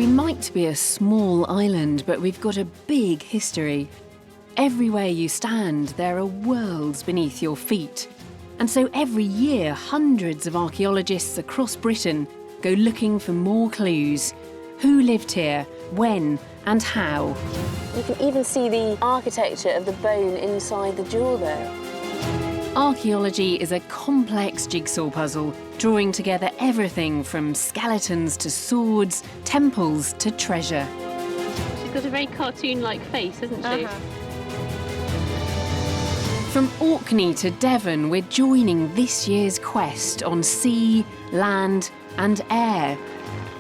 We might be a small island, but we've got a big history. Everywhere you stand, there are worlds beneath your feet. And so every year, hundreds of archaeologists across Britain go looking for more clues. Who lived here, when, and how? You can even see the architecture of the bone inside the jaw there. Archaeology is a complex jigsaw puzzle, drawing together everything from skeletons to swords, temples to treasure. She's got a very cartoon-like face, hasn't she? From Orkney to Devon, we're joining this year's quest on sea, land and air.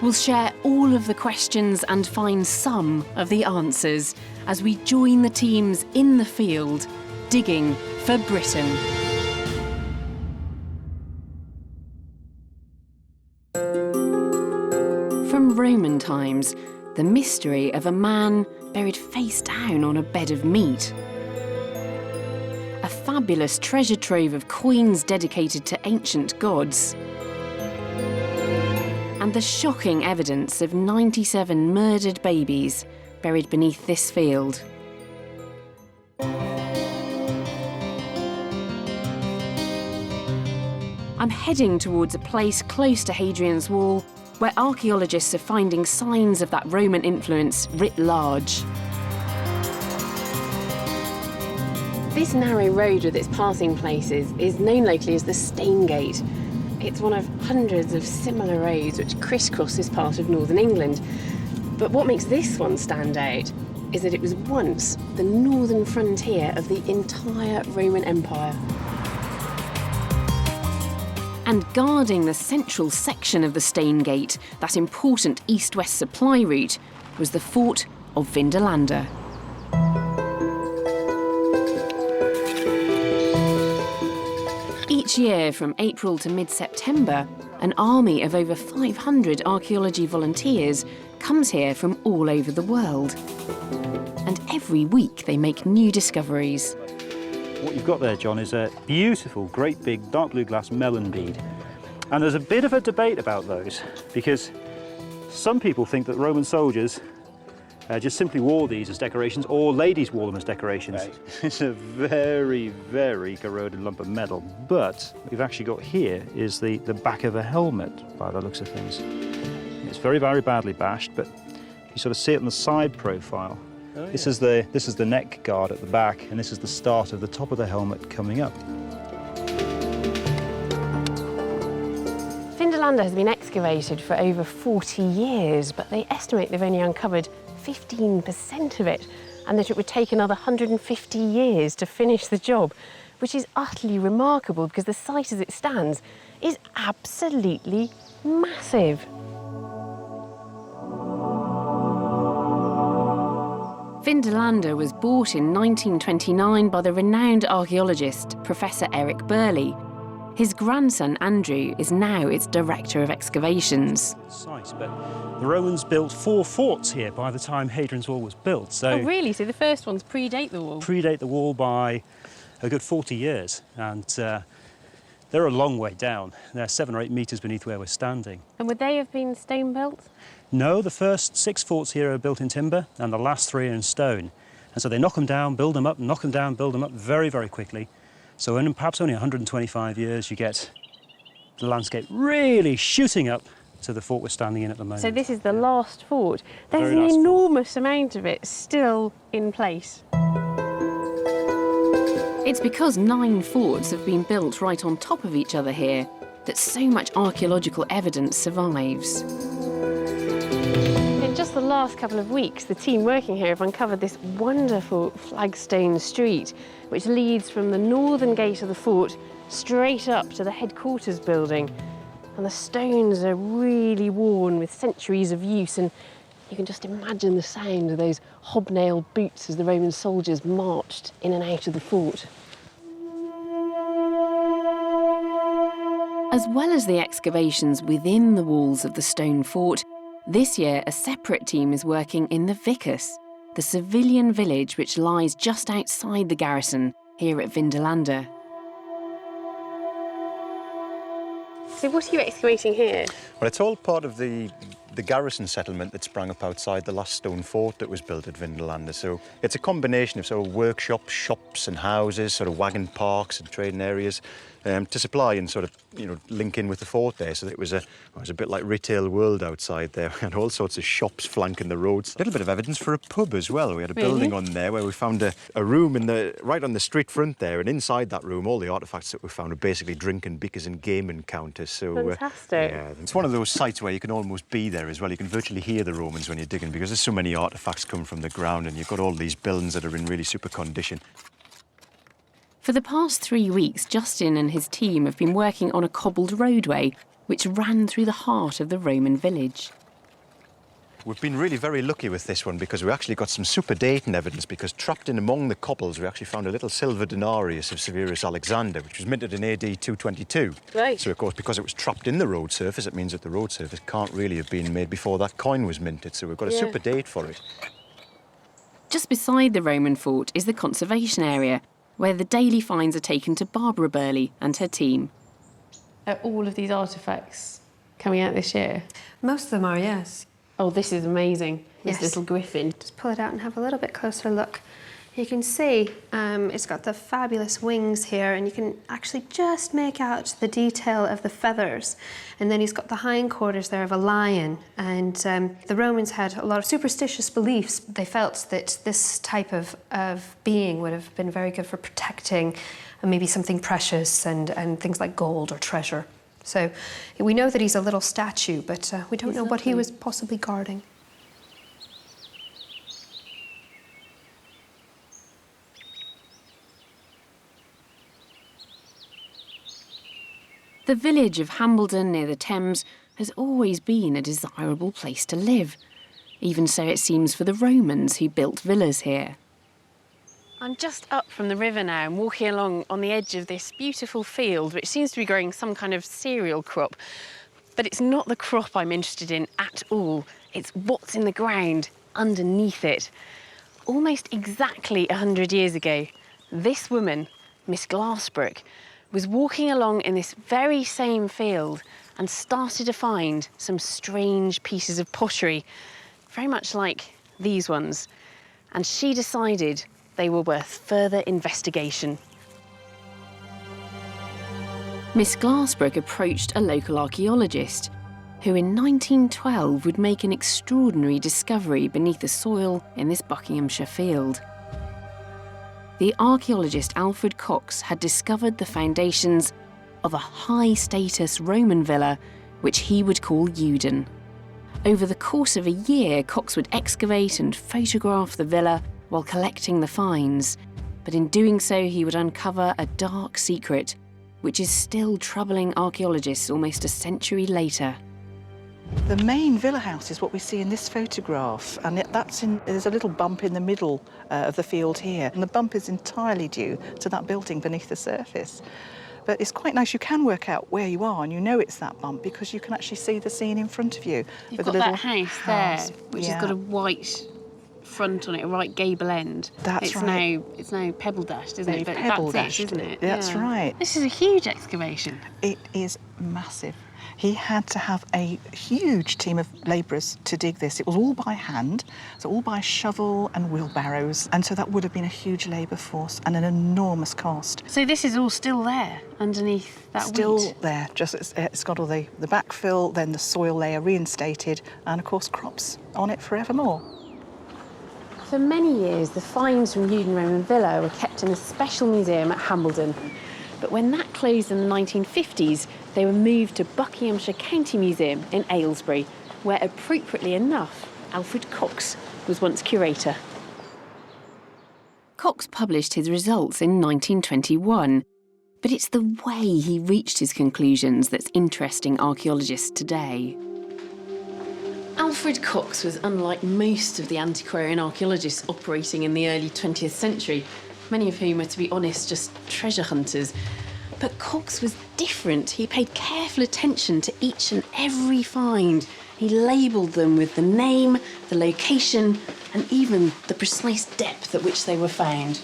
We'll share all of the questions and find some of the answers as we join the teams in the field, digging for Britain. From Roman times, the mystery of a man buried face down on a bed of meat. A fabulous treasure trove of coins dedicated to ancient gods. And the shocking evidence of 97 murdered babies buried beneath this field. I'm heading towards a place close to Hadrian's Wall where archaeologists are finding signs of that Roman influence writ large. This narrow road with its passing places is known locally as the Stone Gate. It's one of hundreds of similar roads which crisscross this part of northern England. But what makes this one stand out is that it was once the northern frontier of the entire Roman Empire. And guarding the central section of the Stone Gate, that important east-west supply route, was the fort of Vindolanda. Each year, from April to mid-September, an army of over 500 archaeology volunteers comes here from all over the world. And every week they make new discoveries. What you've got there, John, is a beautiful, great big dark blue glass melon bead. And there's a bit of a debate about those, because some people think that Roman soldiers just simply wore these as decorations, or ladies wore them as decorations. Right. It's a very, very corroded lump of metal. But what we've actually got here is the back of a helmet, by the looks of things. It's very, very badly bashed, but you sort of see it on the side profile. Oh, yeah. This is the neck guard at the back, and this is the start of the top of the helmet coming up. Vindolanda has been excavated for over 40 years, but they estimate they've only uncovered 15% of it, and that it would take another 150 years to finish the job, which is utterly remarkable because the site as it stands is absolutely massive. Vindolanda was bought in 1929 by the renowned archaeologist Professor Eric Burley. His grandson Andrew is now its director of excavations. Site, but the Romans built 4 forts here by the time Hadrian's Wall was built. So oh really? So the first ones predate the wall? Predate the wall by a good 40 years, and they're a long way down. They're 7 or 8 metres beneath where we're standing. And would they have been stone built? No, the first 6 forts here are built in timber, and the last 3 are in stone. And so they knock them down, build them up, knock them down, build them up very, very quickly. So in perhaps only 125 years, you get the landscape really shooting up to the fort we're standing in at the moment. So this is the last fort. There's an enormous amount of it still in place. It's because 9 forts have been built right on top of each other here that so much archaeological evidence survives. In just the last couple of weeks, the team working here have uncovered this wonderful flagstone street, which leads from the northern gate of the fort straight up to the headquarters building. And the stones are really worn with centuries of use, and you can just imagine the sound of those hobnailed boots as the Roman soldiers marched in and out of the fort. As well as the excavations within the walls of the stone fort, this year a separate team is working in the Vicus, the civilian village which lies just outside the garrison here at Vindolanda. So what are you excavating here? Well, it's all part of the the garrison settlement that sprang up outside the last stone fort that was built at Vindolanda. So it's a combination of sort of workshops, shops and houses, sort of wagon parks and trading areas to supply and sort of, you know, link in with the fort there. So that it was a bit like retail world outside there. We had all sorts of shops flanking the roads. A little bit of evidence for a pub as well. We had a building on there where we found a room right on the street front there, and inside that room all the artefacts that we found were basically drinking beakers and game encounters. So Fantastic. yeah, it's one of those sites where you can almost be there as well. You can virtually hear the Romans when you're digging, because there's so many artefacts come from the ground and you've got all these buildings that are in really super condition. For the past 3 weeks, Justin and his team have been working on a cobbled roadway which ran through the heart of the Roman village. We've been really very lucky with this one because we actually got some super dating evidence, because trapped in among the cobbles we actually found a little silver denarius of Severus Alexander, which was minted in AD 222. Right. So of course, because it was trapped in the road surface, it means that the road surface can't really have been made before that coin was minted, so we've got a super date for it. Just beside the Roman fort is the conservation area, where the daily finds are taken to Barbara Burley and her team. Are all of these artefacts coming out this year? Most of them are, yes. Oh, this is amazing. Yes. This little griffin. Just pull it out and have a little bit closer look. You can see it's got the fabulous wings here, and you can actually just make out the detail of the feathers. And then he's got the hindquarters there of a lion. And the Romans had a lot of superstitious beliefs. They felt that this type of being would have been very good for protecting maybe something precious and things like gold or treasure. So we know that he's a little statue, but we don't know what he was possibly guarding. The village of Hambledon near the Thames has always been a desirable place to live. Even so it seems for the Romans who built villas here. I'm just up from the river now and walking along on the edge of this beautiful field, which seems to be growing some kind of cereal crop. But it's not the crop I'm interested in at all. It's what's in the ground underneath it. Almost exactly 100 years ago, this woman, Miss Glassbrook, was walking along in this very same field and started to find some strange pieces of pottery, very much like these ones. And she decided they were worth further investigation. Miss Glassbrook approached a local archaeologist who in 1912 would make an extraordinary discovery beneath the soil in this Buckinghamshire field. The archaeologist Alfred Cox had discovered the foundations of a high-status Roman villa, which he would call Euden. Over the course of a year, Cox would excavate and photograph the villa while collecting the finds. But in doing so, he would uncover a dark secret, which is still troubling archaeologists almost a century later. The main villa house is what we see in this photograph, and there's a little bump in the middle of the field here, and the bump is entirely due to that building beneath the surface. But it's quite nice, you can work out where you are, and you know it's that bump because you can actually see the scene in front of you. You've got that house there, which has got a white front on it, a right gable end. That's right. It's now pebble dashed, isn't it? But Pebble that's dashed, it, isn't it? That's right. This is a huge excavation. It is massive. He had to have a huge team of labourers to dig this. It was all by hand, so all by shovel and wheelbarrows, and so that would have been a huge labour force and an enormous cost. So this is all still there underneath that Still wheat? there, just it's got all the backfill, then the soil layer reinstated, and of course crops on it forevermore. For many years, the finds from Euden Roman Villa were kept in a special museum at Hambledon. But when that closed in the 1950s, they were moved to Buckinghamshire County Museum in Aylesbury, where, appropriately enough, Alfred Cox was once curator. Cox published his results in 1921, but it's the way he reached his conclusions that's interesting archaeologists today. Alfred Cox was unlike most of the antiquarian archaeologists operating in the early 20th century, many of whom are, to be honest, just treasure hunters. But Cox was different. He paid careful attention to each and every find. He labelled them with the name, the location, and even the precise depth at which they were found.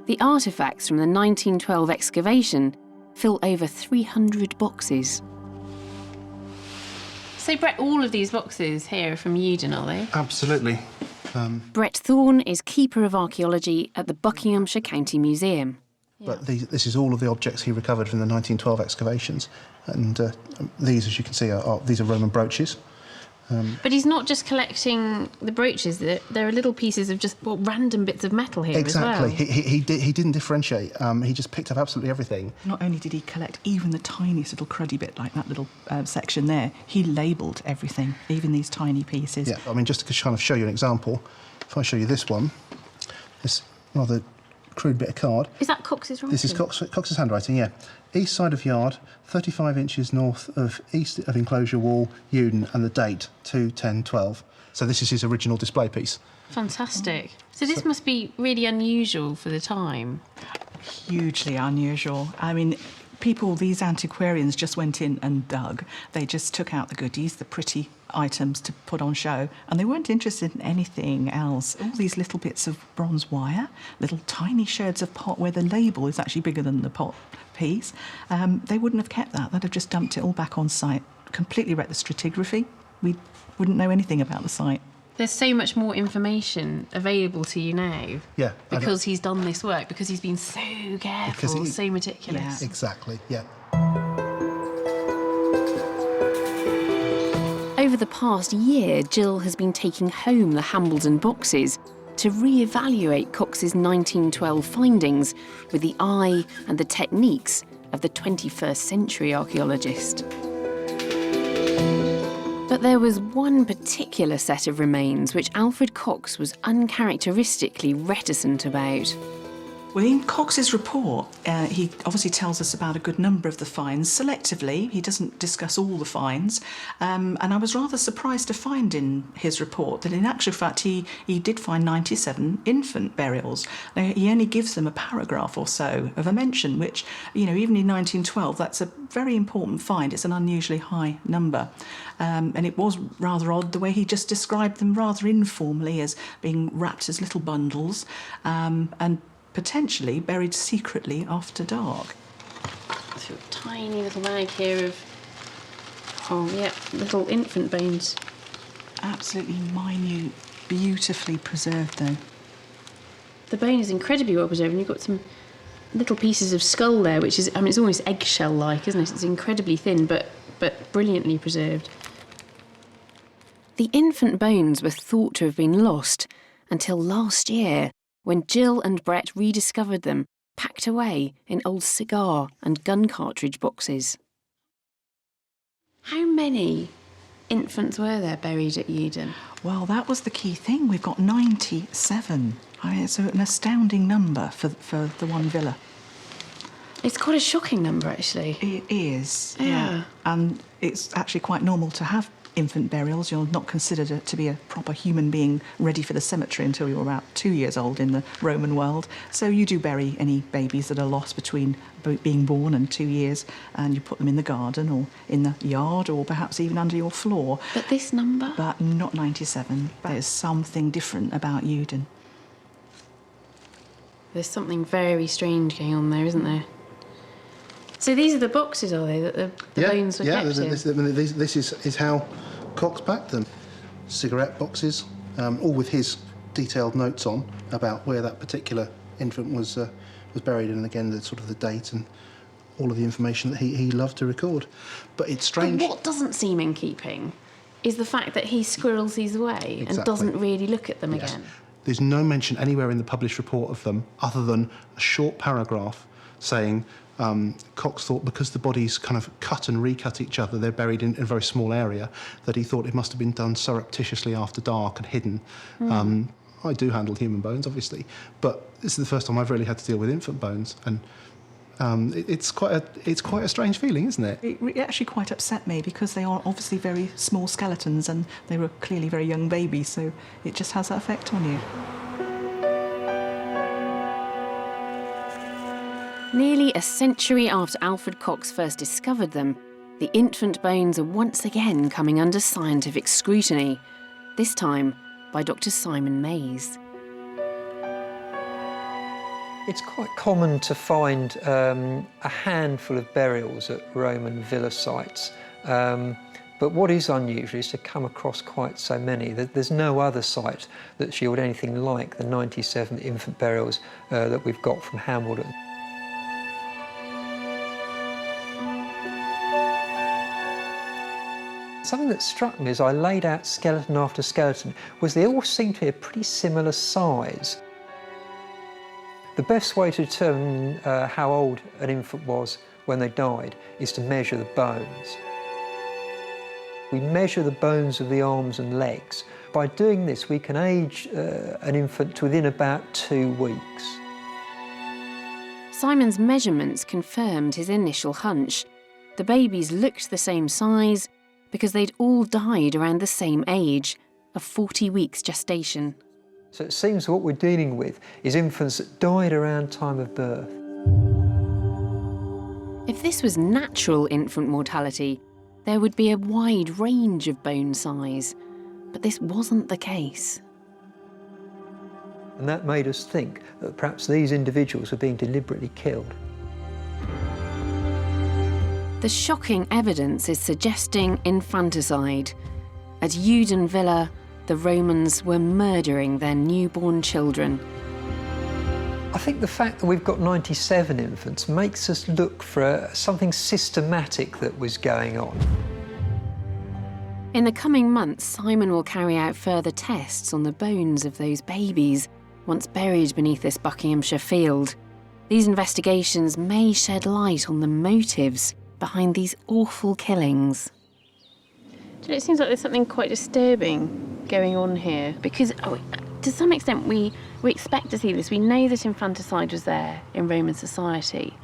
The artefacts from the 1912 excavation fill over 300 boxes. So, Brett, all of these boxes here are from Uden, are they? Absolutely. Brett Thorne is Keeper of Archaeology at the Buckinghamshire County Museum. But this is all of the objects he recovered from the 1912 excavations. And these, as you can see, these are Roman brooches. But he's not just collecting the brooches, there are little pieces of just random bits of metal here as well. Exactly. He didn't differentiate. He just picked up absolutely everything. Not only did he collect even the tiniest little cruddy bit, like that little section there, he labelled everything, even these tiny pieces. Yeah, I mean, just to kind of show you an example, if I show you this one, this rather crude bit of card. Is that Cox's writing? This is Cox's handwriting, yeah. East side of yard, 35 inches north of east of enclosure wall, Uden, and the date, 2/10/12. So this is his original display piece. Fantastic. So this must be really unusual for the time. Hugely unusual. I mean, these antiquarians just went in and dug. They just took out the goodies, the pretty items to put on show, and they weren't interested in anything else. All these little bits of bronze wire, little tiny sherds of pot where the label is actually bigger than the pot piece. They wouldn't have kept that. They'd have just dumped it all back on site, completely wrecked the stratigraphy. We wouldn't know anything about the site. There's so much more information available to you now. Yeah. Because he's done this work, because he's been so careful, so meticulous. Yeah. Exactly, yeah. Over the past year, Jill has been taking home the Hambledon boxes to re-evaluate Cox's 1912 findings with the eye and the techniques of the 21st century archaeologist. But there was one particular set of remains which Alfred Cox was uncharacteristically reticent about. Well, in Cox's report, he obviously tells us about a good number of the finds selectively. He doesn't discuss all the finds. And I was rather surprised to find in his report that in actual fact he did find 97 infant burials. Now, he only gives them a paragraph or so of a mention, which, you know, even in 1912, that's a very important find. It's an unusually high number. And it was rather odd the way he just described them rather informally as being wrapped as little bundles and potentially buried secretly after dark. So a tiny little bag here of, little infant bones. Absolutely minute, beautifully preserved though. The bone is incredibly well preserved, and you've got some little pieces of skull there, which is, I mean, it's almost eggshell-like, isn't it? It's incredibly thin, but brilliantly preserved. The infant bones were thought to have been lost until last year, when Jill and Brett rediscovered them, packed away in old cigar and gun cartridge boxes. How many infants were there buried at Uden? Well, that was the key thing. We've got 97. I mean, it's an astounding number for the one villa. It's quite a shocking number, actually. It is, Yeah. And it's actually quite normal to have infant burials. You're not considered to be a proper human being ready for the cemetery until you're about 2 years old in the Roman world. So you do bury any babies that are lost between being born and 2 years, and you put them in the garden or in the yard or perhaps even under your floor. But this number? But not 97. There's something different about Uden. There's something very strange going on there, isn't there? So these are the boxes, are they, that the bones were kept in? This is how Cox packed them. Cigarette boxes, all with his detailed notes on about where that particular infant was buried, and again the date and all of the information that he loved to record. But it's strange. But what doesn't seem in keeping is the fact that he squirrels these away and doesn't really look at them again. There's no mention anywhere in the published report of them other than a short paragraph saying Cox thought because the bodies kind of cut and recut each other, they're buried in a very small area, that he thought it must have been done surreptitiously after dark and hidden. I do handle human bones, obviously, but this is the first time I've really had to deal with infant bones, and it's quite a strange feeling, isn't it? It actually quite upset me because they are obviously very small skeletons and they were clearly very young babies, so it just has that effect on you. Nearly a century after Alfred Cox first discovered them, the infant bones are once again coming under scientific scrutiny, this time by Dr. Simon Mays. It's quite common to find a handful of burials at Roman villa sites, but But what is unusual is to come across quite so many. There's no other site that's yielded anything like the 97 infant burials that we've got from Hambledon. Something that struck me as I laid out skeleton after skeleton was they all seemed to be a pretty similar size. The best way to determine how old an infant was when they died is to measure the bones. We measure the bones of the arms and legs. By doing this, we can age an infant to within about 2 weeks. Simon's measurements confirmed his initial hunch. The babies looked the same size because they'd all died around the same age, of 40 weeks gestation. So it seems what we're dealing with is infants that died around time of birth. If this was natural infant mortality, there would be a wide range of bone size, but this wasn't the case. And that made us think that perhaps these individuals were being deliberately killed. The shocking evidence is suggesting infanticide. At Euden Villa, the Romans were murdering their newborn children. I think the fact that we've got 97 infants makes us look for something systematic that was going on. In the coming months, Simon will carry out further tests on the bones of those babies once buried beneath this Buckinghamshire field. These investigations may shed light on the motives behind these awful killings. It seems like there's something quite disturbing going on here, because to some extent we expect to see this. We know that infanticide was there in Roman society,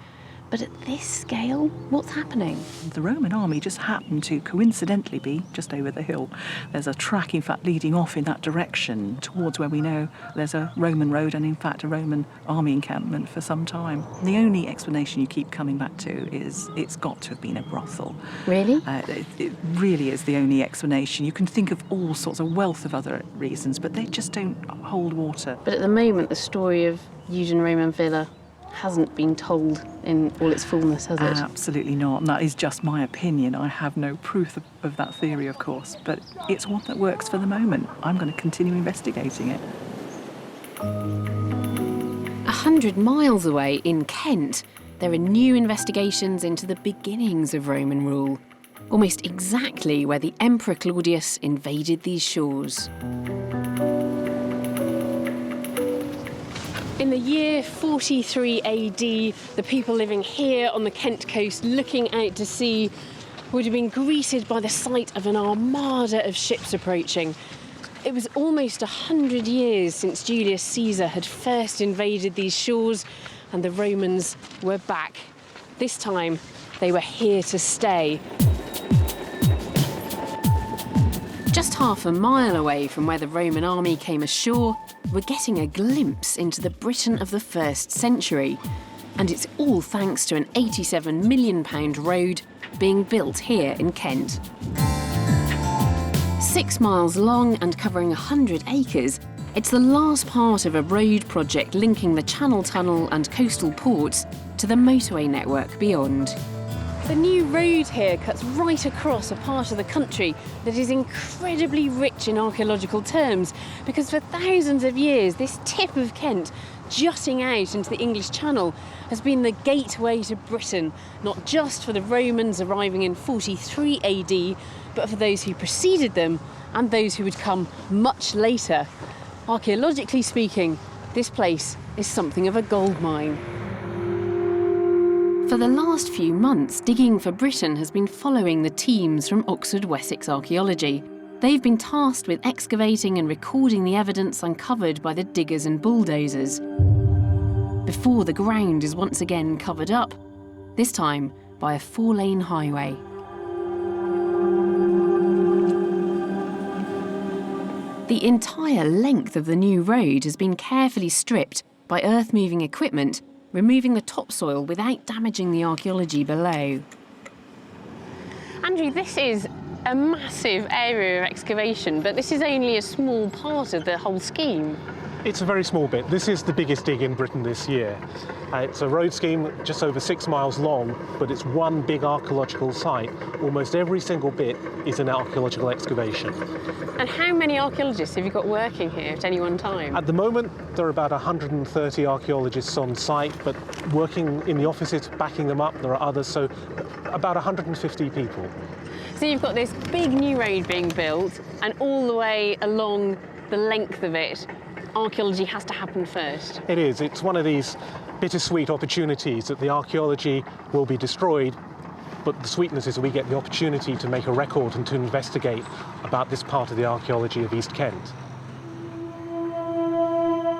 but at this scale, what's happening? The Roman army just happened to coincidentally be just over the hill. There's a track, in fact, leading off in that direction towards where we know there's a Roman road and, in fact, a Roman army encampment for some time. The only explanation you keep coming back to is it's got to have been a brothel. Really? It really is the only explanation. You can think of all sorts of wealth of other reasons, but they just don't hold water. But at the moment, the story of Euden Roman Villa hasn't been told in all its fullness, has it? Absolutely not. And that is just my opinion. I have no proof of that theory, of course, but it's one that works for the moment. I'm going to continue investigating it. 100 miles away in Kent, there are new investigations into the beginnings of Roman rule, almost exactly where the Emperor Claudius invaded these shores. In the year 43 AD, the people living here on the Kent coast looking out to sea would have been greeted by the sight of an armada of ships approaching. It was almost 100 years since Julius Caesar had first invaded these shores, and the Romans were back. This time, they were here to stay. Just half a mile away from where the Roman army came ashore, we're getting a glimpse into the Britain of the 1st century. And it's all thanks to an £87 million road being built here in Kent. 6 miles long and covering 100 acres, it's the last part of a road project linking the Channel Tunnel and coastal ports to the motorway network beyond. The new road here cuts right across a part of the country that is incredibly rich in archaeological terms, because for thousands of years this tip of Kent, jutting out into the English Channel, has been the gateway to Britain, not just for the Romans arriving in 43 AD, but for those who preceded them and those who would come much later. Archaeologically speaking, this place is something of a gold mine. For the last few months, Digging for Britain has been following the teams from Oxford Wessex Archaeology. They've been tasked with excavating and recording the evidence uncovered by the diggers and bulldozers, before the ground is once again covered up, this time by a 4-lane highway. The entire length of the new road has been carefully stripped by earth-moving equipment, removing the topsoil without damaging the archaeology below. Andrew, this is a massive area of excavation, but this is only a small part of the whole scheme. It's a very small bit. This is the biggest dig in Britain this year. It's a road scheme just over 6 miles long, but it's one big archaeological site. Almost every single bit is an archaeological excavation. And how many archaeologists have you got working here at any one time? At the moment, there are about 130 archaeologists on site, but working in the offices, backing them up, there are others, so about 150 people. So you've got this big new road being built, and all the way along the length of it, archaeology has to happen first. It is. It's one of these bittersweet opportunities that the archaeology will be destroyed, but the sweetness is that we get the opportunity to make a record and to investigate about this part of the archaeology of East Kent.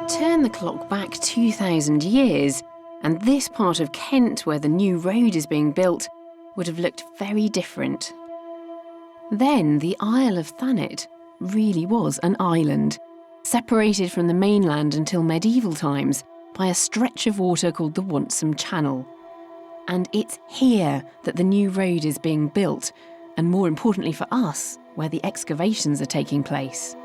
Turn the clock back 2,000 years, and this part of Kent where the new road is being built would have looked very different. Then the Isle of Thanet really was an island, separated from the mainland until medieval times by a stretch of water called the Wonsum Channel. And it's here that the new road is being built, and more importantly for us, where the excavations are taking place.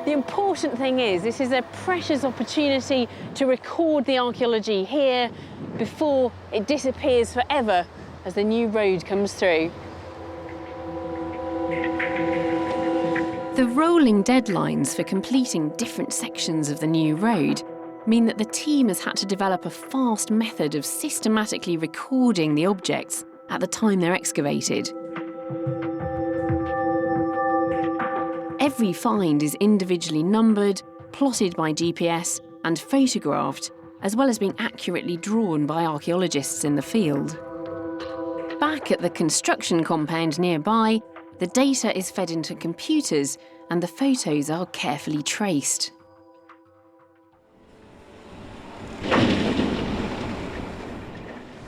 The important thing is this is a precious opportunity to record the archaeology here before it disappears forever as the new road comes through. The rolling deadlines for completing different sections of the new road mean that the team has had to develop a fast method of systematically recording the objects at the time they're excavated. Every find is individually numbered, plotted by GPS and photographed, as well as being accurately drawn by archaeologists in the field. Back at the construction compound nearby, the data is fed into computers and the photos are carefully traced.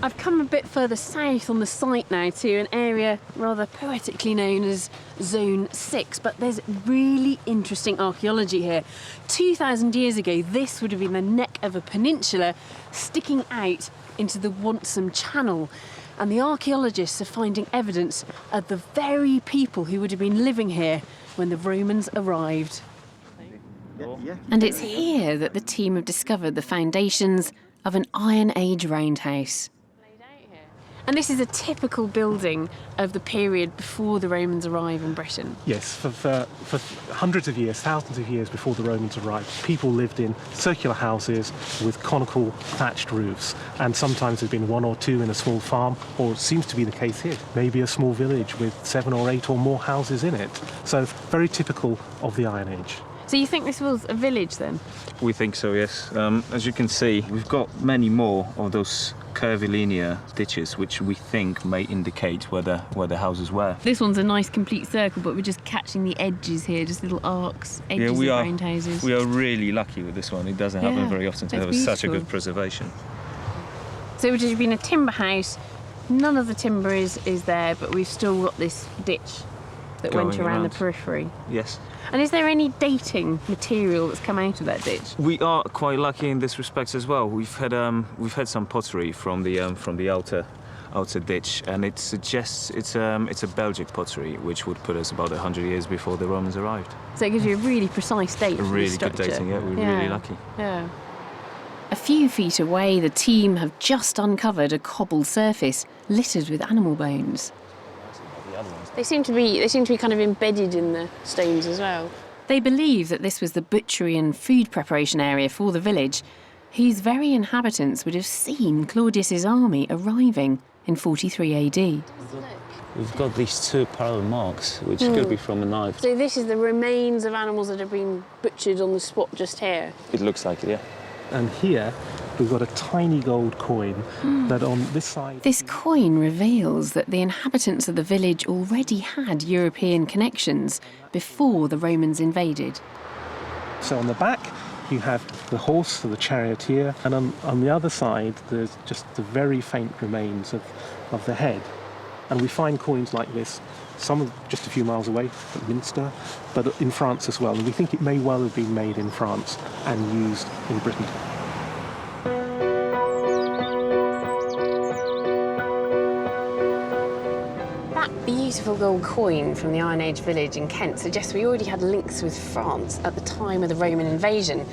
I've come a bit further south on the site now to an area rather poetically known as Zone 6, but there's really interesting archaeology here. 2,000 years ago, this would have been the neck of a peninsula sticking out into the Wonsum Channel. And the archaeologists are finding evidence of the very people who would have been living here when the Romans arrived. And it's here that the team have discovered the foundations of an Iron Age roundhouse. And this is a typical building of the period before the Romans arrive in Britain. Yes, for hundreds of years, thousands of years before the Romans arrived, people lived in circular houses with conical thatched roofs. And sometimes there's been one or two in a small farm, or it seems to be the case here, maybe a small village with 7 or 8 or more houses in it. So very typical of the Iron Age. So you think this was a village then? We think so, yes. As you can see, we've got many more of those curvilinear ditches, which we think may indicate where the houses were. This one's a nice complete circle, but we're just catching the edges here, just little arcs, edges of round houses. We are really lucky with this one. It doesn't happen very often to have such a good preservation. So it would have been a timber house. None of the timber is there, but we've still got this ditch that went around the periphery. Yes. And is there any dating material that's come out of that ditch? We are quite lucky in this respect as well. We've had some pottery from the outer ditch, and it suggests it's a Belgic pottery, which would put us about 100 years before the Romans arrived. So it gives you a really precise date. A really good dating. Yeah, we're really lucky. Yeah. A few feet away, the team have just uncovered a cobbled surface littered with animal bones. They seem to be kind of embedded in the stones as well. They believe that this was the butchery and food preparation area for the village, whose very inhabitants would have seen Claudius's army arriving in 43 AD. We've got these 2 parallel marks, which could be from a knife. So this is the remains of animals that have been butchered on the spot just here? It looks like it, yeah. And here, we've got a tiny gold coin that on this side... This coin reveals that the inhabitants of the village already had European connections before the Romans invaded. So on the back, you have the horse, so the charioteer, and on the other side, there's just the very faint remains of the head. And we find coins like this, some just a few miles away at Minster, but in France as well. And we think it may well have been made in France and used in Britain. That beautiful gold coin from the Iron Age village in Kent suggests we already had links with France at the time of the Roman invasion.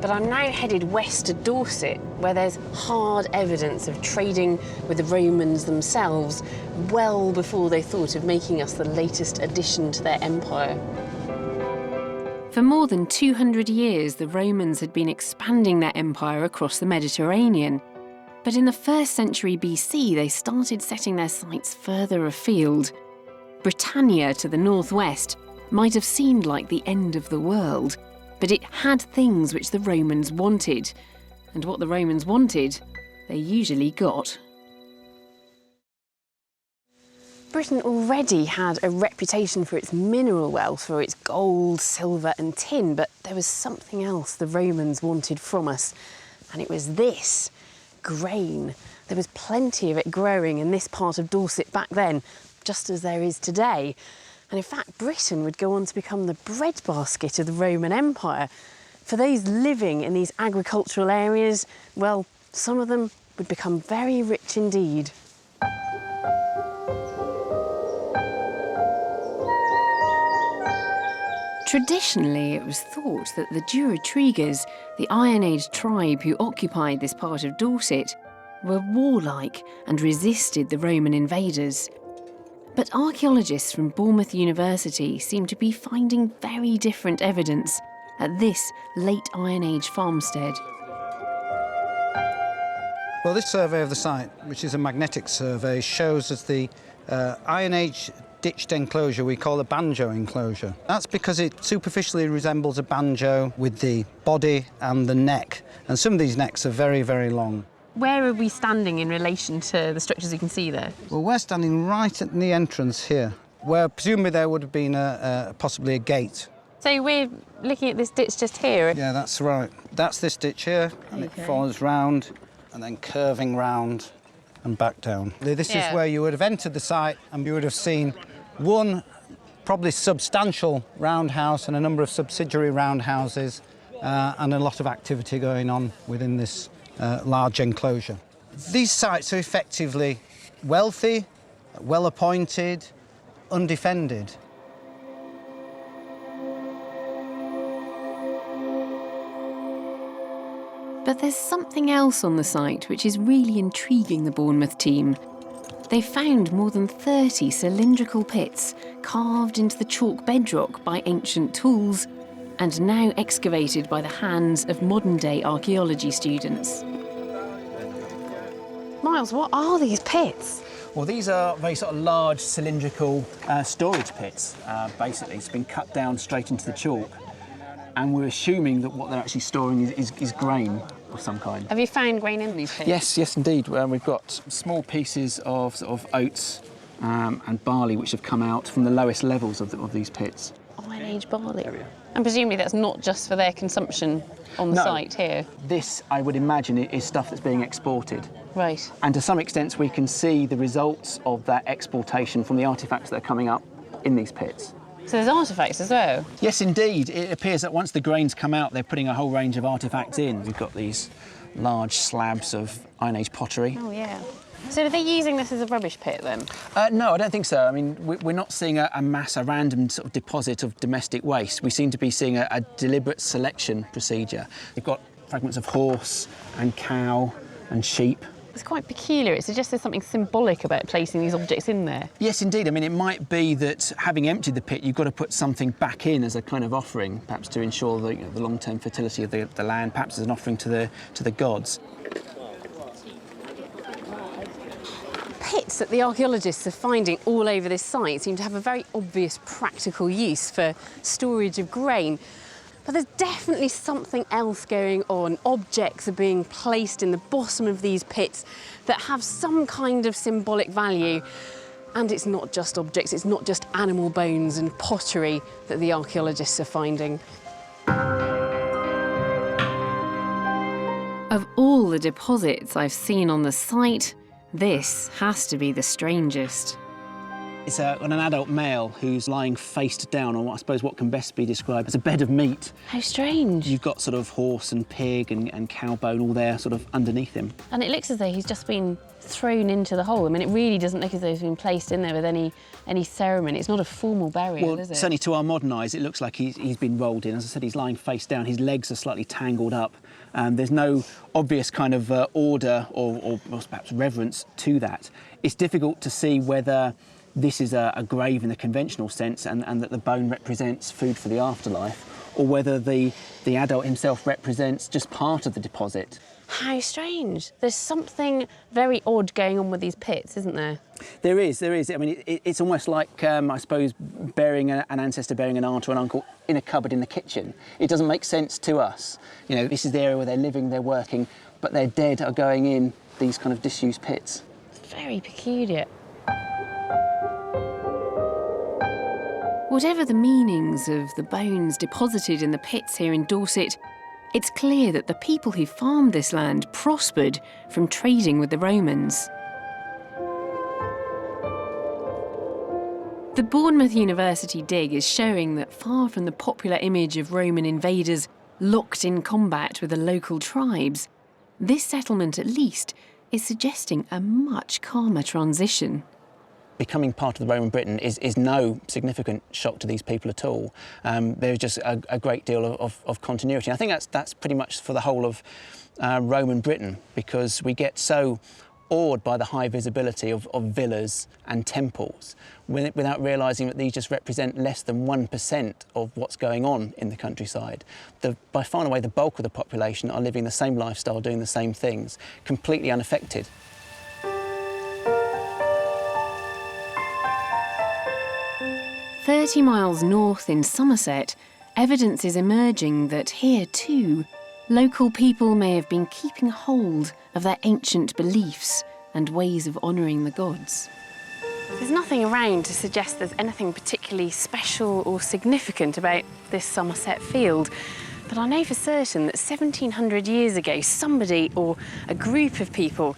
But I'm now headed west to Dorset, where there's hard evidence of trading with the Romans themselves well before they thought of making us the latest addition to their empire. For more than 200 years, the Romans had been expanding their empire across the Mediterranean. But in the 1st century BC, they started setting their sights further afield. Britannia to the northwest might have seemed like the end of the world, but it had things which the Romans wanted. And what the Romans wanted, they usually got. Britain already had a reputation for its mineral wealth, for its gold, silver and tin, but there was something else the Romans wanted from us, and it was this. Grain. There was plenty of it growing in this part of Dorset back then, just as there is today. And in fact, Britain would go on to become the breadbasket of the Roman Empire. For those living in these agricultural areas, well, some of them would become very rich indeed. Traditionally, it was thought that the Durotrigas, the Iron Age tribe who occupied this part of Dorset, were warlike and resisted the Roman invaders. But archaeologists from Bournemouth University seem to be finding very different evidence at this late Iron Age farmstead. Well, this survey of the site, which is a magnetic survey, shows us the Iron Age ditched enclosure we call a banjo enclosure. That's because it superficially resembles a banjo with the body and the neck, and some of these necks are very, very long. Where are we standing in relation to the structures you can see there? Well, we're standing right at the entrance here, where presumably there would have been possibly a gate. So we're looking at this ditch just here? Yeah, that's right. That's this ditch here, and it follows round and then curving round and back down. This is where you would have entered the site and you would have seen one probably substantial roundhouse and a number of subsidiary roundhouses and a lot of activity going on within this large enclosure. These sites are effectively wealthy, well-appointed, undefended. But there's something else on the site which is really intriguing the Bournemouth team. They found more than 30 cylindrical pits carved into the chalk bedrock by ancient tools and now excavated by the hands of modern-day archaeology students. Miles, what are these pits? Well, these are very sort of large cylindrical storage pits. Basically, it's been cut down straight into the chalk, and we're assuming that what they're actually storing is grain of some kind. Have you found grain in these pits? Yes, indeed. We've got small pieces of sort of oats and barley which have come out from the lowest levels of these pits. Iron Age barley. And presumably that's not just for their consumption on the site here? This, I would imagine, is stuff that's being exported. Right. And to some extent we can see the results of that exportation from the artefacts that are coming up in these pits. So there's artefacts as well? Yes, indeed. It appears that once the grains come out, they're putting a whole range of artefacts in. We've got these large slabs of Iron Age pottery. Oh, yeah. So are they using this as a rubbish pit, then? No, I don't think so. I mean, we're not seeing a random sort of deposit of domestic waste. We seem to be seeing a deliberate selection procedure. We've got fragments of horse and cow and sheep. It's quite peculiar. It suggests there's something symbolic about placing these objects in there. Yes, indeed. I mean, it might be that having emptied the pit, you've got to put something back in as a kind of offering, perhaps to ensure the, the long-term fertility of the land, perhaps as an offering to the gods. Pits that the archaeologists are finding all over this site seem to have a very obvious practical use for storage of grain. But there's definitely something else going on. Objects are being placed in the bottom of these pits that have some kind of symbolic value. And it's not just objects, it's not just animal bones and pottery that the archaeologists are finding. Of all the deposits I've seen on the site, this has to be the strangest. It's an adult male who's lying face down on, I suppose, what can best be described as a bed of meat. How strange. You've got sort of horse and pig and cow bone all there sort of underneath him. And it looks as though he's just been thrown into the hole. I mean, it really doesn't look as though he's been placed in there with any ceremony. It's not a formal burial, is it? Certainly to our modern eyes, it looks like he's been rolled in. As I said, he's lying face down. His legs are slightly tangled up. There's no obvious kind of order or perhaps reverence to that. It's difficult to see whether this is a grave in the conventional sense and that the bone represents food for the afterlife, or whether the adult himself represents just part of the deposit. How strange. There's something very odd going on with these pits, isn't there? There is. I mean, it's almost like, I suppose, burying an ancestor, burying an aunt or an uncle in a cupboard in the kitchen. It doesn't make sense to us. You know, this is the area where they're living, they're working, but their dead are going in these kind of disused pits. It's very peculiar. Whatever the meanings of the bones deposited in the pits here in Dorset, it's clear that the people who farmed this land prospered from trading with the Romans. The Bournemouth University dig is showing that far from the popular image of Roman invaders locked in combat with the local tribes, this settlement at least is suggesting a much calmer transition. Becoming part of the Roman Britain is no significant shock to these people at all. There's just a great deal of continuity. And I think that's pretty much for the whole of Roman Britain, because we get so awed by the high visibility of villas and temples without realising that these just represent less than 1% of what's going on in the countryside. By far and away, the bulk of the population are living the same lifestyle, doing the same things, completely unaffected. "30 miles north in Somerset, evidence is emerging that here too, local people may have been keeping hold of their ancient beliefs and ways of honouring the gods." There's nothing around to suggest there's anything particularly special or significant about this Somerset field, but I know for certain that 1700 years ago, somebody or a group of people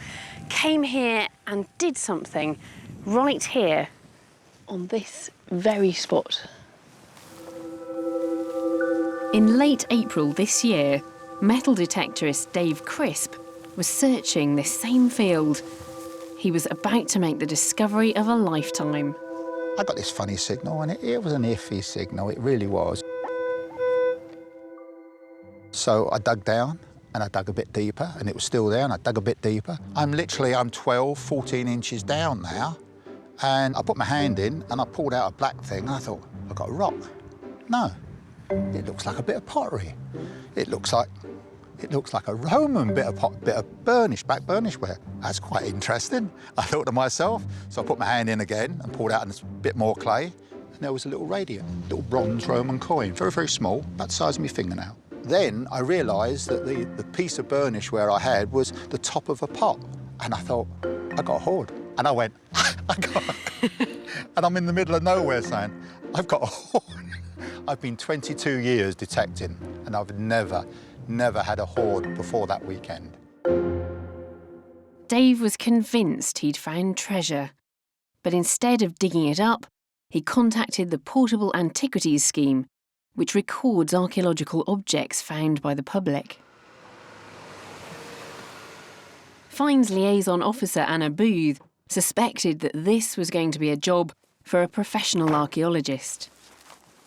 came here and did something right here on this very spot. In late April this year, metal detectorist Dave Crisp was searching this same field. He was about to make the discovery of a lifetime. I got this funny signal, and it was an iffy signal, it really was. So I dug down, and I dug a bit deeper, and it was still there, and I dug a bit deeper. I'm 12, 14 inches down now, and I put my hand in, and I pulled out a black thing, and I thought, I've got a rock. No, it looks like a bit of pottery. It looks like a Roman bit of burnish, black burnish ware. That's quite interesting, I thought to myself. So I put my hand in again and pulled out a bit more clay, and there was a little radiant, little bronze Roman coin, very, very small, about the size of my fingernail. Then I realised that the piece of burnish ware I had was the top of a pot, and I thought, I got a hoard. And I went, and I'm in the middle of nowhere saying, I've got a hoard. I've been 22 years detecting, and I've never had a hoard before that weekend. Dave was convinced he'd found treasure, but instead of digging it up, he contacted the Portable Antiquities Scheme, which records archaeological objects found by the public. Finds liaison officer Anna Booth suspected that this was going to be a job for a professional archaeologist.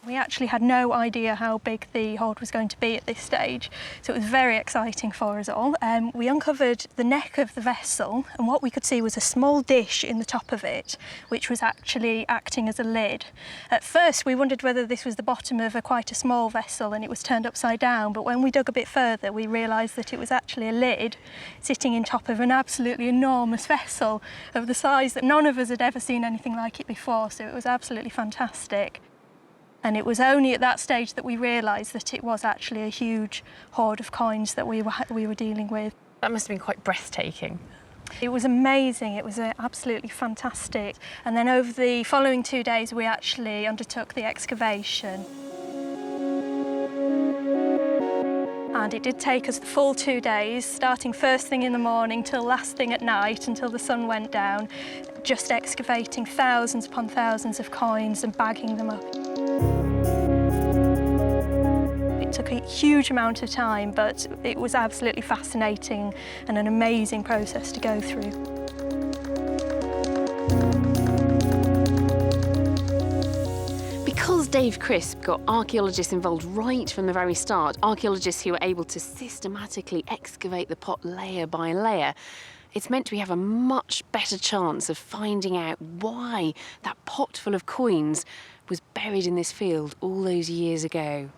We actually had no idea how big the hoard was going to be at this stage, so it was very exciting for us all. We uncovered the neck of the vessel, and what we could see was a small dish in the top of it, which was actually acting as a lid. At first, we wondered whether this was the bottom of quite a small vessel and it was turned upside down, but when we dug a bit further, we realised that it was actually a lid sitting in top of an absolutely enormous vessel of the size that none of us had ever seen anything like it before, so it was absolutely fantastic. And it was only at that stage that we realised that it was actually a huge hoard of coins that we were dealing with. That must have been quite breathtaking. It was amazing, it was absolutely fantastic. And then over the following 2 days we actually undertook the excavation. And it did take us the full 2 days, starting first thing in the morning till last thing at night, until the sun went down, just excavating thousands upon thousands of coins and bagging them up. It took a huge amount of time, but it was absolutely fascinating and an amazing process to go through. Because Dave Crisp got archaeologists involved right from the very start, archaeologists who were able to systematically excavate the pot layer by layer, it's meant we have a much better chance of finding out why that pot full of coins was buried in this field all those years ago.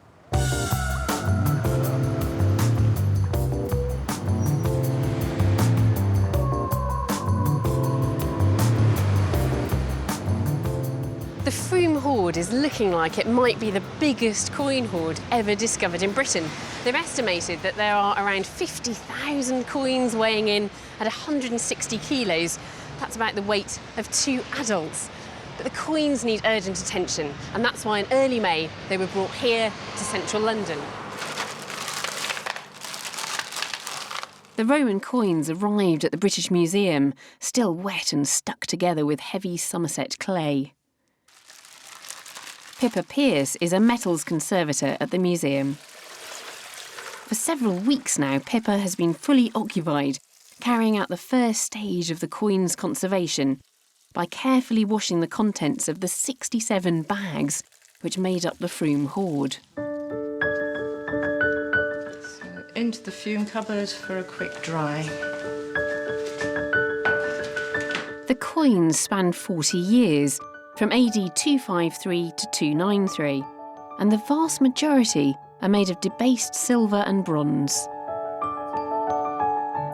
The Froome Hoard is looking like it might be the biggest coin hoard ever discovered in Britain. They've estimated that there are around 50,000 coins weighing in at 160 kilos. That's about the weight of 2 adults. But the coins need urgent attention, and that's why in early May they were brought here to central London. The Roman coins arrived at the British Museum, still wet and stuck together with heavy Somerset clay. Pippa Pearce is a metals conservator at the museum. For several weeks now, Pippa has been fully occupied, carrying out the first stage of the coins' conservation by carefully washing the contents of the 67 bags which made up the Froome Hoard. So into the fume cupboard for a quick dry. The coins span 40 years, from AD 253 to 293, and the vast majority are made of debased silver and bronze.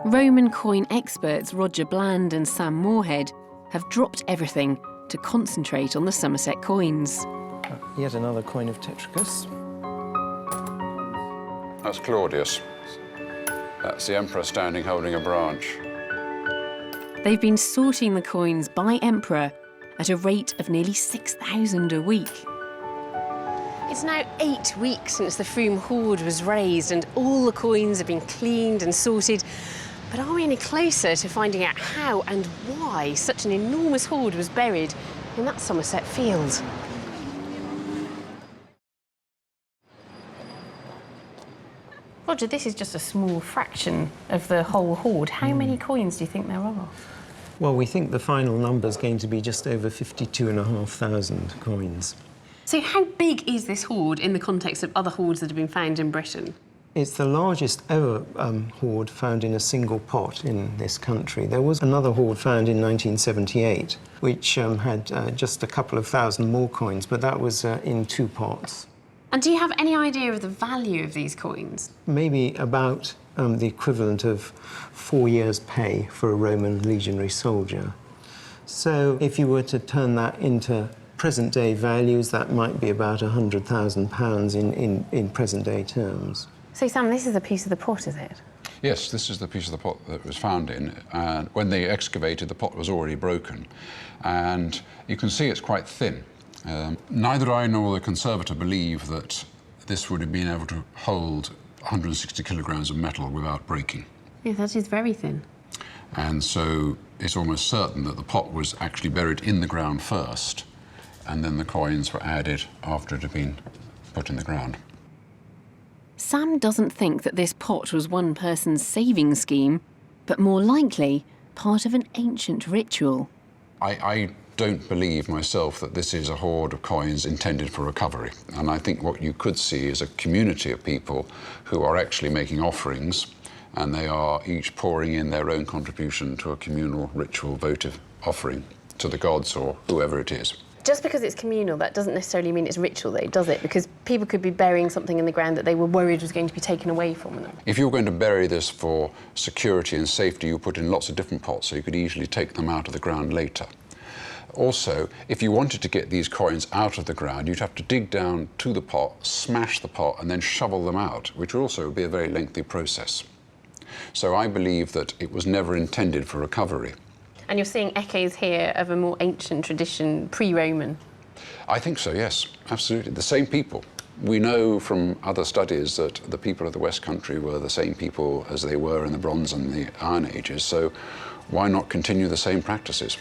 Roman coin experts Roger Bland and Sam Moorhead have dropped everything to concentrate on the Somerset coins. Yet another coin of Tetricus. That's Claudius. That's the emperor standing holding a branch. They've been sorting the coins by emperor at a rate of nearly 6,000 a week. It's now 8 weeks since the Froome Hoard was raised and all the coins have been cleaned and sorted. But are we any closer to finding out how and why such an enormous hoard was buried in that Somerset field? Roger, this is just a small fraction of the whole hoard. How many coins do you think there are? Well, we think the final number is going to be just over 52,500 coins. So how big is this hoard in the context of other hoards that have been found in Britain? It's the largest ever hoard found in a single pot in this country. There was another hoard found in 1978, which had just a couple of thousand more coins, but that was in 2 pots. And do you have any idea of the value of these coins? Maybe about the equivalent of 4 years' pay for a Roman legionary soldier. So if you were to turn that into present-day values, that might be about £100,000 in present-day terms. So, Sam, this is a piece of the pot, is it? Yes, this is the piece of the pot that was found in, and when they excavated, the pot was already broken, and you can see it's quite thin. Neither I nor the conservator believe that this would have been able to hold 160 kilograms of metal without breaking. Yeah, that is very thin. And so it's almost certain that the pot was actually buried in the ground first, and then the coins were added after it had been put in the ground. Sam doesn't think that this pot was one person's saving scheme, but more likely part of an ancient ritual. I don't believe myself that this is a hoard of coins intended for recovery. And I think what you could see is a community of people who are actually making offerings, and they are each pouring in their own contribution to a communal ritual votive offering to the gods or whoever it is. Just because it's communal, that doesn't necessarily mean it's ritual, though, does it? Because people could be burying something in the ground that they were worried was going to be taken away from them. If you're going to bury this for security and safety, you put in lots of different pots, so you could easily take them out of the ground later. Also, if you wanted to get these coins out of the ground, you'd have to dig down to the pot, smash the pot, and then shovel them out, which would also be a very lengthy process. So I believe that it was never intended for recovery. And you're seeing echoes here of a more ancient tradition, pre-Roman. I think so, yes, absolutely. The same people. We know from other studies that the people of the West Country were the same people as they were in the Bronze and the Iron Ages, so why not continue the same practices?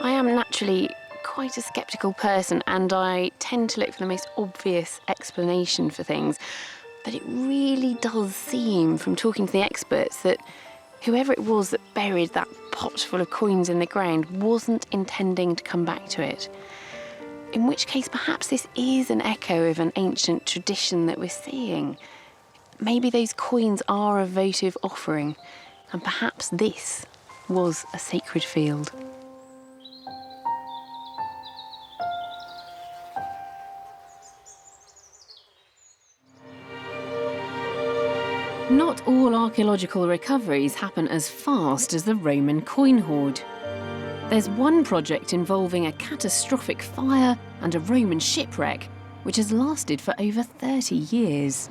I am naturally quite a sceptical person, and I tend to look for the most obvious explanation for things. But it really does seem, from talking to the experts, that whoever it was that buried that pot full of coins in the ground wasn't intending to come back to it. In which case, perhaps this is an echo of an ancient tradition that we're seeing. Maybe those coins are a votive offering, and perhaps this was a sacred field. Not all archaeological recoveries happen as fast as the Roman coin hoard. There's one project involving a catastrophic fire and a Roman shipwreck, which has lasted for over 30 years.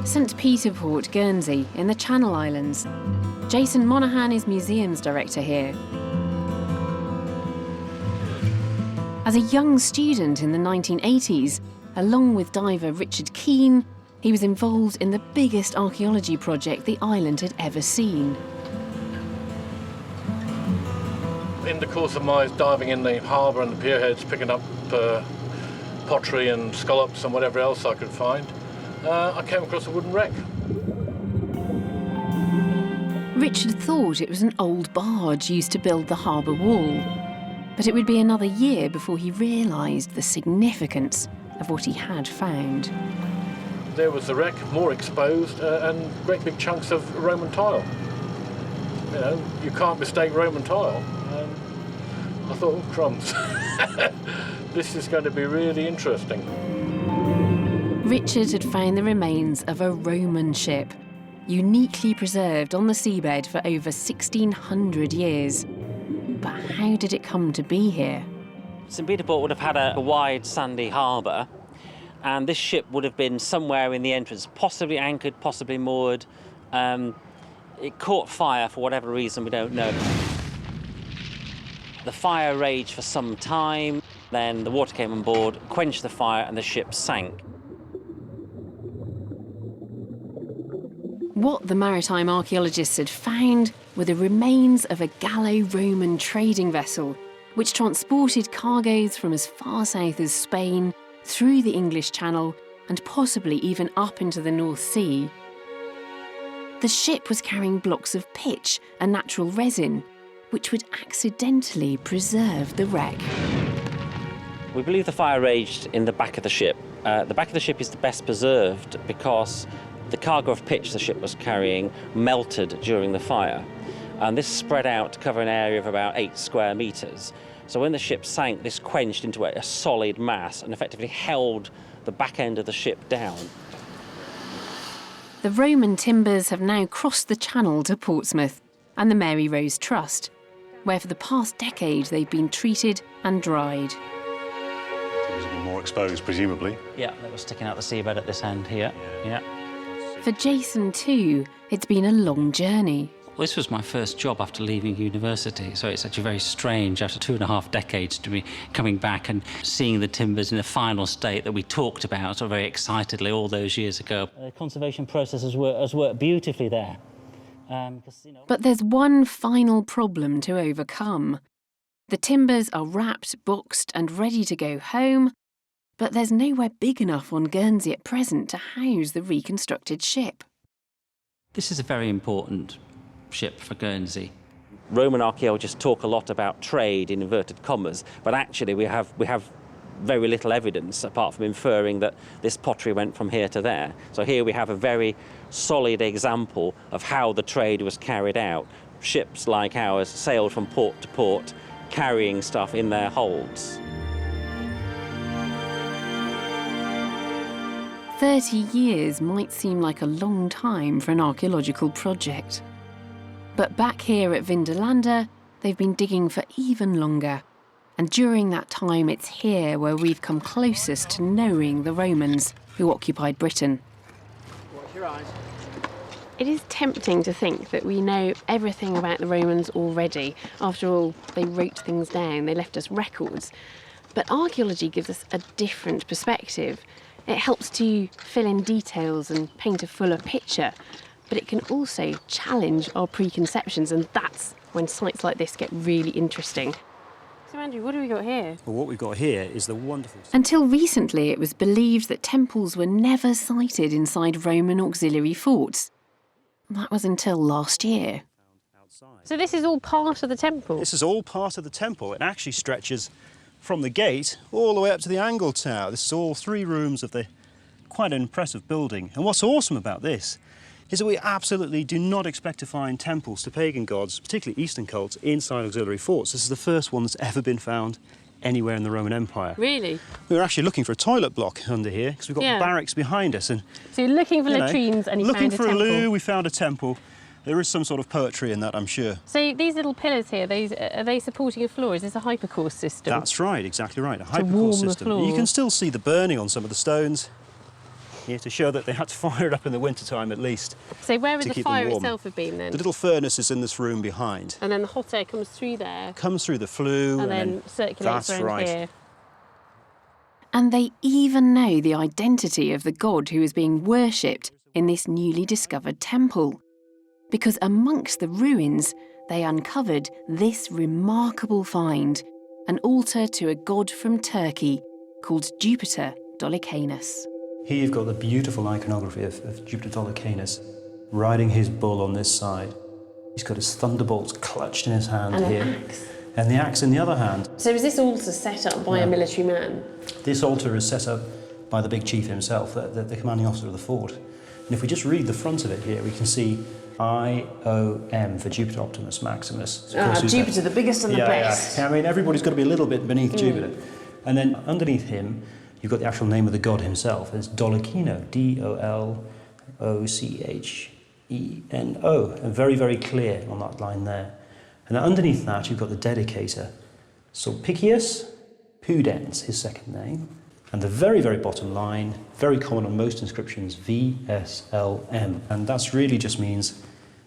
St Peter Port, Guernsey, in the Channel Islands. Jason Monaghan is museums director here. As a young student in the 1980s, along with diver Richard Keane, he was involved in the biggest archaeology project the island had ever seen. In the course of my diving in the harbour and the pierheads, picking up pottery and scallops and whatever else I could find, I came across a wooden wreck. Richard thought it was an old barge used to build the harbour wall, but it would be another year before he realised the significance of what he had found. There was the wreck, more exposed, and great big chunks of Roman tile. You know, you can't mistake Roman tile. I thought, oh, crumbs. This is going to be really interesting. Richard had found the remains of a Roman ship, uniquely preserved on the seabed for over 1,600 years. But how did it come to be here? St Peter Port would have had a wide sandy harbour, and this ship would have been somewhere in the entrance, possibly anchored, possibly moored. It caught fire for whatever reason, we don't know. The fire raged for some time, then the water came on board, quenched the fire, and the ship sank. What the maritime archaeologists had found were the remains of a Gallo-Roman trading vessel which transported cargoes from as far south as Spain, through the English Channel, and possibly even up into the North Sea. The ship was carrying blocks of pitch, a natural resin, which would accidentally preserve the wreck. We believe the fire raged in the back of the ship. The back of the ship is the best preserved because the cargo of pitch the ship was carrying melted during the fire. And this spread out to cover an area of about 8 square metres. So when the ship sank, this quenched into a solid mass and effectively held the back end of the ship down. The Roman timbers have now crossed the Channel to Portsmouth and the Mary Rose Trust, where for the past decade they've been treated and dried. More exposed, presumably. Yeah, that was sticking out the seabed at this end here. Yeah. For Jason too, it's been a long journey. This was my first job after leaving university, so it's actually very strange after 2.5 decades to be coming back and seeing the timbers in the final state that we talked about so very excitedly all those years ago. The conservation process has worked beautifully there. But there's one final problem to overcome. The timbers are wrapped, boxed and ready to go home, but there's nowhere big enough on Guernsey at present to house the reconstructed ship. This is a very important ship for Guernsey. Roman archaeologists talk a lot about trade in inverted commas, but actually we have very little evidence apart from inferring that this pottery went from here to there. So here we have a very solid example of how the trade was carried out. Ships like ours sailed from port to port, carrying stuff in their holds. 30 years might seem like a long time for an archaeological project. But back here at Vindolanda, they've been digging for even longer. And during that time, it's here where we've come closest to knowing the Romans who occupied Britain. You're right. It is tempting to think that we know everything about the Romans already. After all, they wrote things down, they left us records. But archaeology gives us a different perspective. It helps to fill in details and paint a fuller picture, but it can also challenge our preconceptions, and that's when sites like this get really interesting. So Andrew, what have we got here? Well, what we've got here is the wonderful... Until recently, it was believed that temples were never sited inside Roman auxiliary forts. That was until last year. So this is all part of the temple? This is all part of the temple. It actually stretches from the gate all the way up to the angle tower. This is all 3 rooms of the quite an impressive building. And what's awesome about this is that we absolutely do not expect to find temples to pagan gods, particularly Eastern cults, inside auxiliary forts. This is the first one that's ever been found anywhere in the Roman Empire. Really? We were actually looking for a toilet block under here because we've got barracks behind us. And so you're looking for latrines and you found a temple? Looking for a loo, we found a temple. There is some sort of poetry in that, I'm sure. So these little pillars here, are they supporting a floor? Is this a hypercourse system? That's right, exactly right, a hypercourse system. The floor. You can still see the burning on some of the stones here to show that they had to fire it up in the wintertime at least. So where would the fire itself have been then? The little furnace is in this room behind. And then the hot air comes through there? Comes through the flue. And then circulates around here. And they even know the identity of the god who is being worshipped in this newly discovered temple. Because amongst the ruins, they uncovered this remarkable find, an altar to a god from Turkey called Jupiter Dolicanus. Here you've got the beautiful iconography of Jupiter Dolicanus riding his bull on this side. He's got his thunderbolts clutched in his hand and here. An axe. And the axe in the other hand. So is this altar set up by a military man? This altar is set up by the big chief himself, the commanding officer of the fort. And if we just read the front of it here, we can see IOM for Jupiter Optimus Maximus. Jupiter, the biggest and the best. Yeah, I mean, everybody's got to be a little bit beneath Jupiter. And then underneath him, you've got the actual name of the god himself. It's Dolokino, D-O-L-O-C-H-E-N-O. And very, very clear on that line there. And then underneath that, you've got the dedicator, Sulpicius Pudens, his second name. And the very, very bottom line, very common on most inscriptions, VSLM. And that really just means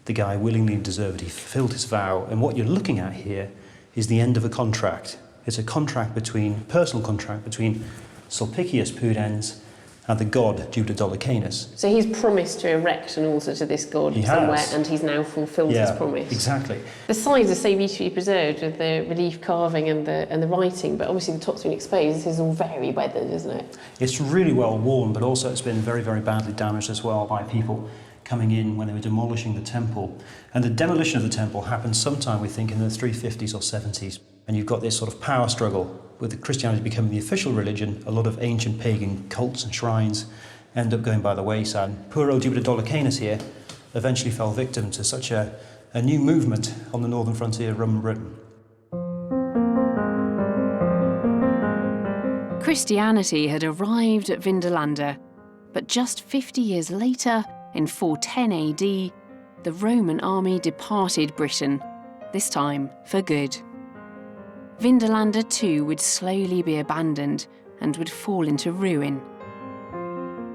the guy willingly and deservedly fulfilled his vow. And what you're looking at here is the end of a contract. It's a personal contract between Sulpicius Pudens and the god Jupiter Dolicanus. So he's promised to erect an altar to this god somewhere, and he's now fulfilled his promise. Exactly. The sides are so beautifully preserved with the relief carving and the writing, but obviously the top's been exposed. This is all very weathered, isn't it? It's really well worn, but also it's been very, very badly damaged as well by people coming in when they were demolishing the temple. And the demolition of the temple happened sometime, we think, in the 350s or 70s. And you've got this sort of power struggle with Christianity becoming the official religion. A lot of ancient pagan cults and shrines end up going by the wayside. Poor old Jupiter Dolicanus here eventually fell victim to such a new movement on the northern frontier of Roman Britain. Christianity had arrived at Vindolanda, but just 50 years later, in 410 AD, the Roman army departed Britain, this time for good. Vindolanda too would slowly be abandoned and would fall into ruin.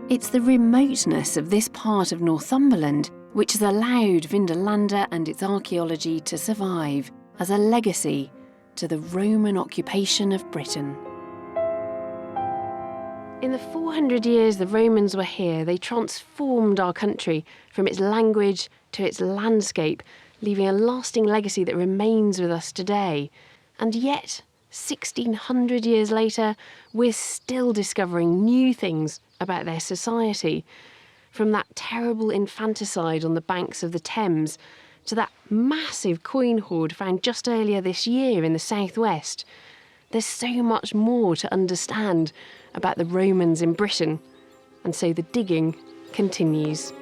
It's the remoteness of this part of Northumberland which has allowed Vindolanda and its archaeology to survive as a legacy to the Roman occupation of Britain. In the 400 years the Romans were here, they transformed our country from its language to its landscape, leaving a lasting legacy that remains with us today. And yet, 1600 years later, we're still discovering new things about their society. From that terrible infanticide on the banks of the Thames to that massive coin hoard found just earlier this year in the southwest. There's so much more to understand about the Romans in Britain, and so the digging continues.